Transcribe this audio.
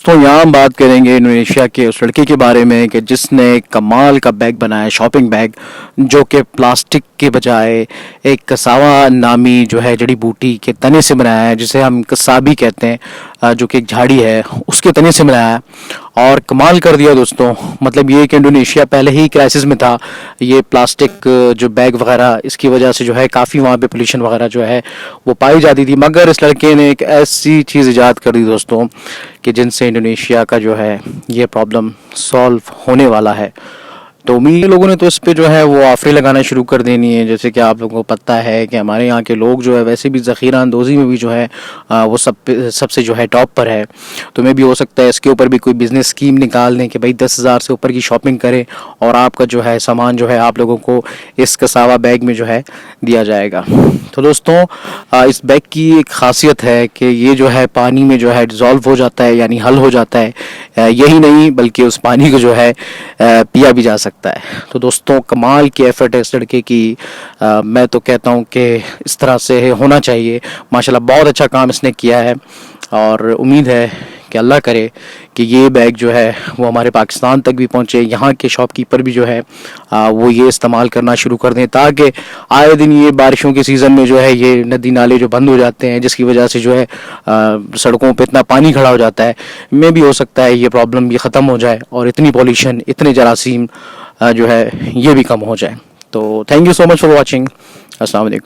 तो यहाँ हम बात करेंगे इंडोनेशिया के उस लड़के के बारे में कि जिसने कमाल का बैग बनाया, शॉपिंग बैग, जो कि प्लास्टिक के बजाय एक कसावा नामी जो है जड़ी बूटी के तने से बनाया है, जिसे हम कसाबी कहते हैं, जो कि एक झाड़ी है उसके तने से बनाया है। और कमाल कर दिया दोस्तों। मतलब ये कि इंडोनेशिया पहले ही क्राइसिस में था, ये प्लास्टिक जो बैग वगैरह इसकी वजह से जो है काफ़ी वहाँ पे पोल्यूशन वगैरह जो है वो पाई जाती थी, मगर इस लड़के ने एक ऐसी चीज़ इजाद कर दी दोस्तों कि जिनसे इंडोनेशिया का जो है ये प्रॉब्लम सॉल्व होने वाला है। तो उम्मीद लोगों ने तो इस पे जो है वो आफरी लगाना शुरू कर देनी है। जैसे कि आप लोगों को पता है कि हमारे यहाँ के लोग जो है वैसे भी ज़ख़ीरा अंदोज़ी में भी जो है वो सबसे जो है टॉप पर है। तो मैं भी हो सकता है इसके ऊपर भी कोई बिज़नेस स्कीम निकाल दें कि भाई 10,000 से ऊपर की शॉपिंग करें और आपका जो है सामान जो है आप लोगों को इस कसावा बैग में जो है दिया जाएगा। तो दोस्तों इस बैग की एक ख़ासियत है कि ये जो है पानी में जो है डिज़ोल्व हो जाता है, यानी हल हो जाता है। यही नहीं बल्कि उस पानी को जो है पिया भी जा सकता है। तो दोस्तों कमाल की एफर्ट है इस लड़के की। मैं तो कहता हूँ कि इस तरह से होना चाहिए। माशाल्लाह बहुत अच्छा काम इसने किया है और उम्मीद है कि अल्लाह करे कि ये बैग जो है वो हमारे पाकिस्तान तक भी पहुँचे, यहाँ के शॉपकीपर भी जो है वो ये इस्तेमाल करना शुरू कर दें, ताकि आए दिन ये बारिशों के सीज़न में जो है ये नदी नाले जो बंद हो जाते हैं, जिसकी वजह से जो है सड़कों पे इतना पानी खड़ा हो जाता है, में भी हो सकता है ये प्रॉब्लम भी ख़त्म हो जाए और इतनी पॉल्यूशन, इतने जरासीम जो है ये भी कम हो जाए। तो thank you so much for watching. अस्सलाम वालेकुम।